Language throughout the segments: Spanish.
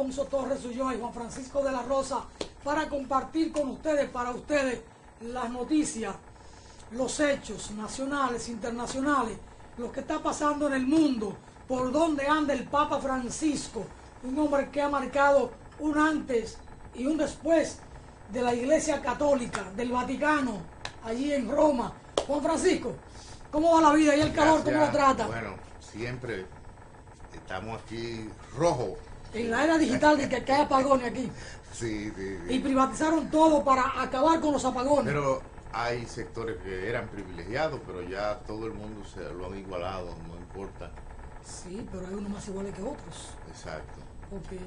Alfonso Torres Ulloa y Juan Francisco de la Rosa para compartir con ustedes, para ustedes, las noticias, los hechos nacionales, internacionales, lo que está pasando en el mundo, por dónde anda el Papa Francisco, un hombre que ha marcado un antes y un después de la Iglesia Católica, del Vaticano, allí en Roma. Juan Francisco, ¿cómo va la vida y el calor? Gracias. ¿Cómo lo trata? Bueno, siempre estamos aquí rojos. En la era digital de que hay apagones aquí. Sí. Y privatizaron todo para acabar con los apagones. Pero hay sectores que eran privilegiados, pero ya todo el mundo se lo han igualado, no importa. Sí, pero hay unos más iguales que otros. Exacto. Porque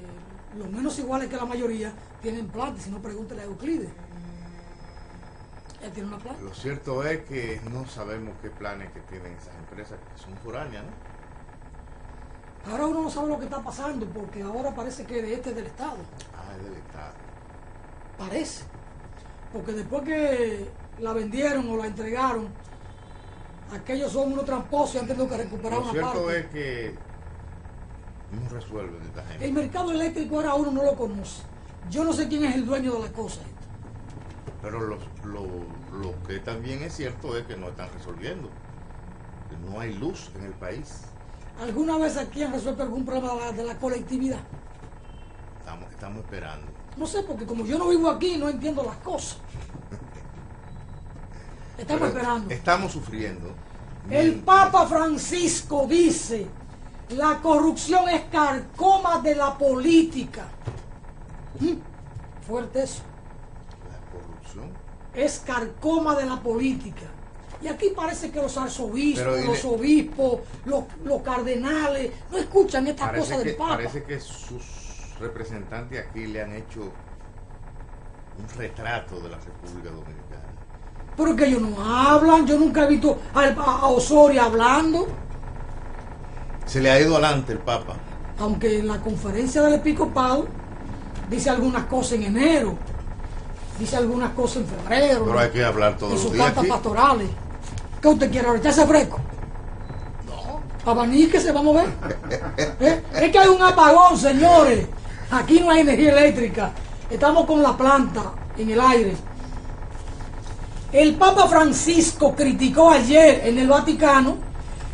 los menos iguales que la mayoría tienen plata, si no pregúntale a Euclides. Él tiene una plata. Lo cierto es que no sabemos qué planes que tienen esas empresas que son foráneas, ¿no? Ahora uno no sabe lo que está pasando, porque ahora parece que de este es del Estado. Ah, es del Estado. Parece. Porque después que la vendieron o la entregaron, aquellos son unos tramposos y han tenido que recuperar Lo una cierto parte. es que no resuelven esta gente. El mercado eléctrico ahora uno no lo conoce. Yo no sé quién es el dueño de la cosa. Pero lo que también es cierto es que no están resolviendo. Que no hay luz en el país. ¿Alguna vez aquí han resuelto algún problema de la colectividad? Estamos esperando. No sé, porque como yo no vivo aquí, no entiendo las cosas. Estamos esperando. Estamos sufriendo. El Papa Francisco dice: la corrupción es carcoma de la política. Fuerte eso. La corrupción. Es carcoma de la política. Y aquí parece que los arzobispos, Pero los obispos, los cardenales no escuchan estas cosas del Papa. Parece que sus representantes aquí le han hecho un retrato de la República Dominicana. Pero que ellos no hablan. Yo nunca he visto a Osorio hablando. Se le ha ido adelante el Papa. Aunque en la conferencia del episcopado dice algunas cosas en enero, dice algunas cosas en febrero. Pero hay que hablar todos en los sus días cartas aquí. pastorales. ¿Qué usted quiere ahora? ¿Echarse fresco? No. Abaníquese, vamos a ver. Es que hay un apagón, señores. Aquí no hay energía eléctrica. Estamos con la planta en el aire. El Papa Francisco criticó ayer en el Vaticano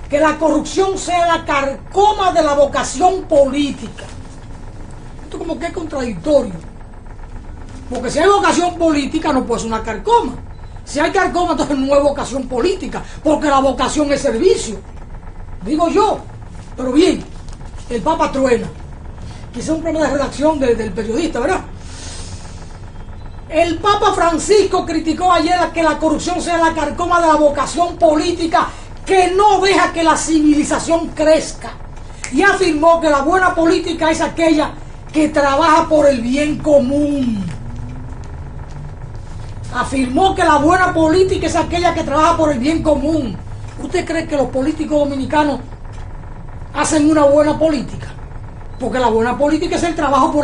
que la corrupción sea la carcoma de la vocación política. Esto como que es contradictorio. Porque si hay vocación política no puede ser una carcoma. Si hay carcoma entonces no es vocación política, porque la vocación es servicio. Digo yo. Pero bien, el Papa truena. Quizá un problema de redacción del periodista, ¿verdad? El Papa Francisco criticó ayer que la corrupción sea la carcoma de la vocación política que no deja que la civilización crezca. Y afirmó que la buena política es aquella que trabaja por el bien común. Afirmó que la buena política es aquella que trabaja por el bien común. ¿Usted cree que los políticos dominicanos hacen una buena política? Porque la buena política es el trabajo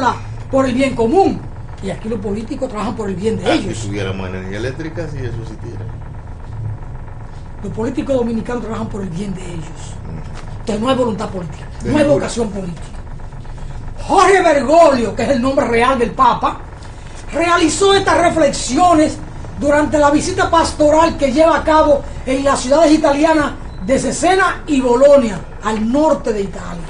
por el bien común. Y aquí los políticos trabajan por el bien de ellos. Si tuviéramos energía eléctrica, si eso existiera. Los políticos dominicanos trabajan por el bien de ellos. Entonces no hay voluntad política, no hay vocación política. Jorge Bergoglio, que es el nombre real del Papa, realizó estas reflexiones durante la visita pastoral que lleva a cabo en las ciudades italianas de Cesena y Bolonia, al norte de Italia.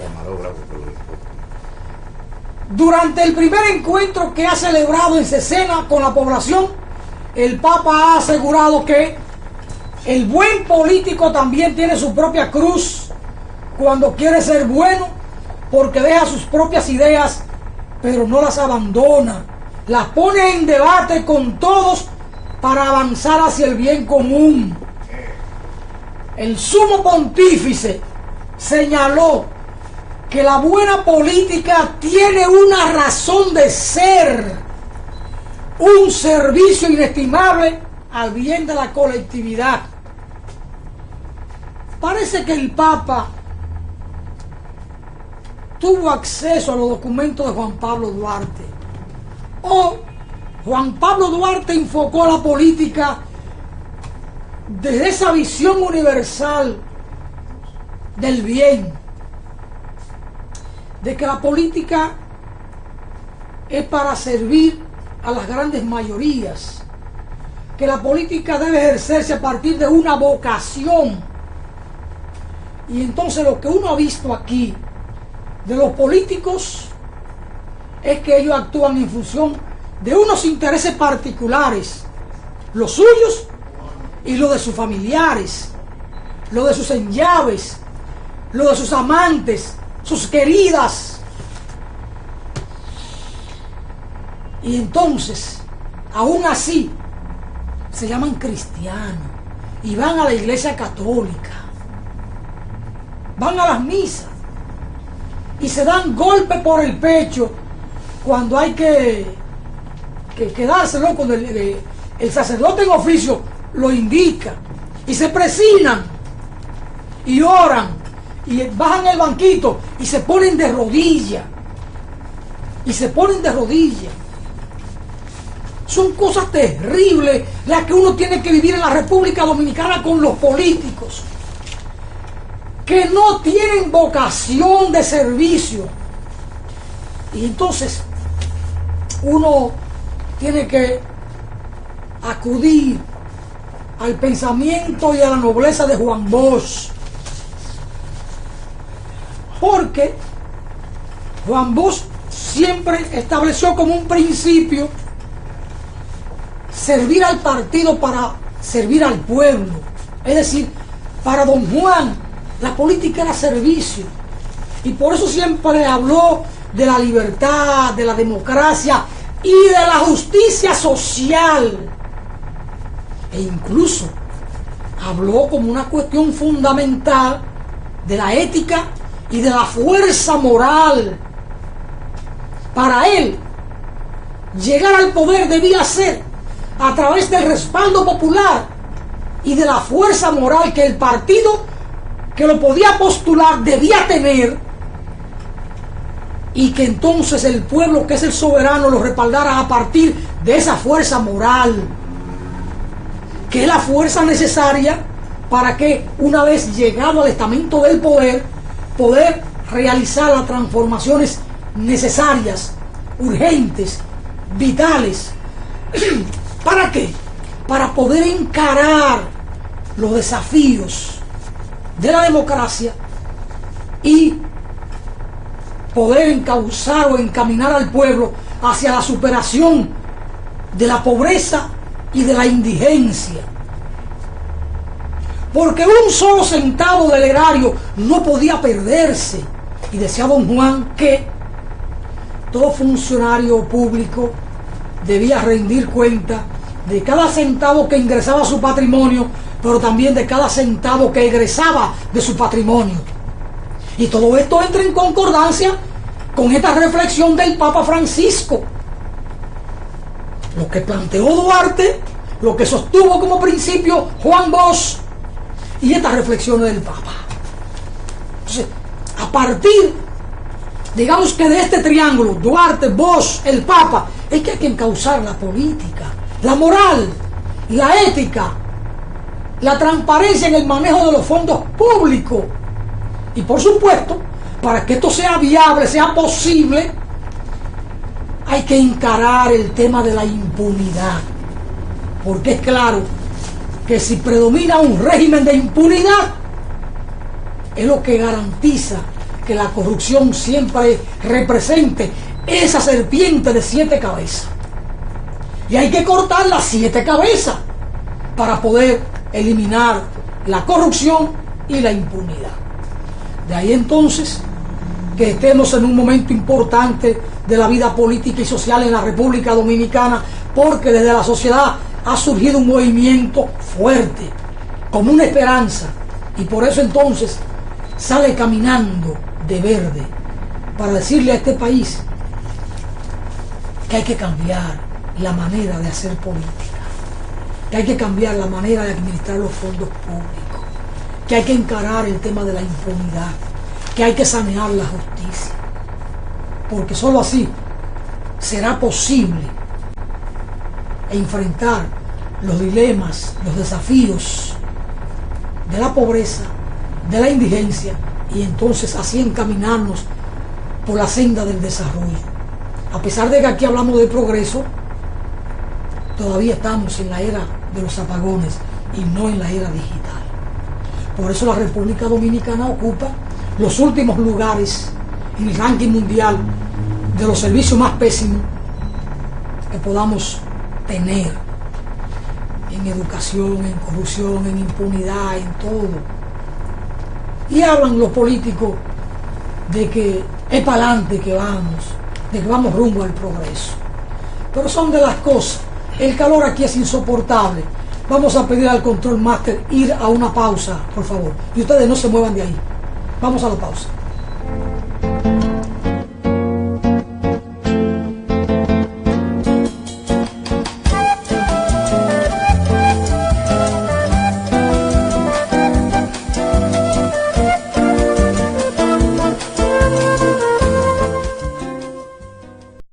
Durante el primer encuentro que ha celebrado en Cesena con la población, el Papa ha asegurado que el buen político también tiene su propia cruz cuando quiere ser bueno, porque deja sus propias ideas, pero no las abandona. Las pone en debate con todos para avanzar hacia el bien común. El sumo pontífice señaló que la buena política tiene una razón de ser, un servicio inestimable al bien de la colectividad. Parece que el Papa tuvo acceso a los documentos de Juan Pablo Duarte. O Juan Pablo Duarte enfocó a la política desde esa visión universal del bien, de que la política es para servir a las grandes mayorías, que la política debe ejercerse a partir de una vocación. Y entonces lo que uno ha visto aquí de los políticos es que ellos actúan en función de unos intereses particulares, los suyos y los de sus familiares, los de sus enllaves, los de sus amantes, sus queridas. Y entonces, aún así, se llaman cristianos y van a la iglesia católica, van a las misas y se dan golpe por el pecho cuando hay que dárselo, cuando el sacerdote en oficio lo indica, y se presionan y oran y bajan el banquito y se ponen de rodillas Son cosas terribles las que uno tiene que vivir en la República Dominicana con los políticos, que no tienen vocación de servicio. Y entonces uno tiene que acudir al pensamiento y a la nobleza de Juan Bosch, porque Juan Bosch siempre estableció como un principio servir al partido para servir al pueblo. Es decir, para don Juan la política era servicio, y por eso siempre habló de la libertad, de la democracia y de la justicia social, e incluso habló como una cuestión fundamental de la ética y de la fuerza moral. Para él, llegar al poder debía ser a través del respaldo popular y de la fuerza moral que el partido que lo podía postular debía tener, y que entonces el pueblo, que es el soberano, lo respaldara a partir de esa fuerza moral, que es la fuerza necesaria para que, una vez llegado al estamento del poder realizar las transformaciones necesarias, urgentes, vitales. ¿Para qué? Para poder encarar los desafíos de la democracia y poder encauzar o encaminar al pueblo hacia la superación de la pobreza y de la indigencia. Porque un solo centavo del erario no podía perderse. Y decía don Juan que todo funcionario público debía rendir cuenta de cada centavo que ingresaba a su patrimonio, pero también de cada centavo que egresaba de su patrimonio. Y todo esto entra en concordancia con esta reflexión del Papa Francisco. Lo que planteó Duarte, lo que sostuvo como principio Juan Bosch, y estas reflexiones del Papa. Entonces, a partir, digamos que de este triángulo, Duarte, Bosch, el Papa, es que hay que encauzar la política, la moral, la ética, la transparencia en el manejo de los fondos públicos. Y por supuesto, para que esto sea viable, sea posible, hay que encarar el tema de la impunidad. Porque es claro que si predomina un régimen de impunidad, es lo que garantiza que la corrupción siempre represente esa serpiente de 7 cabezas. Y hay que cortar las 7 cabezas para poder eliminar la corrupción y la impunidad. De ahí entonces que estemos en un momento importante de la vida política y social en la República Dominicana, porque desde la sociedad ha surgido un movimiento fuerte, como una esperanza, y por eso entonces sale caminando de verde para decirle a este país que hay que cambiar la manera de hacer política, que hay que cambiar la manera de administrar los fondos públicos, que hay que encarar el tema de la impunidad, que hay que sanear la justicia, porque sólo así será posible enfrentar los dilemas, los desafíos de la pobreza, de la indigencia, y entonces así encaminarnos por la senda del desarrollo. a pesar de que aquí hablamos de progreso, todavía estamos en la era de los apagones y no en la era digital. Por eso la República Dominicana ocupa los últimos lugares en el ranking mundial de los servicios más pésimos que podamos tener en educación, en corrupción, en impunidad, en todo. Y hablan los políticos de que es para adelante que vamos, de que vamos rumbo al progreso. Pero son de las cosas. El calor aquí es insoportable. Vamos a pedir al Control Master ir a una pausa, por favor. Y ustedes no se muevan de ahí. Vamos a la pausa.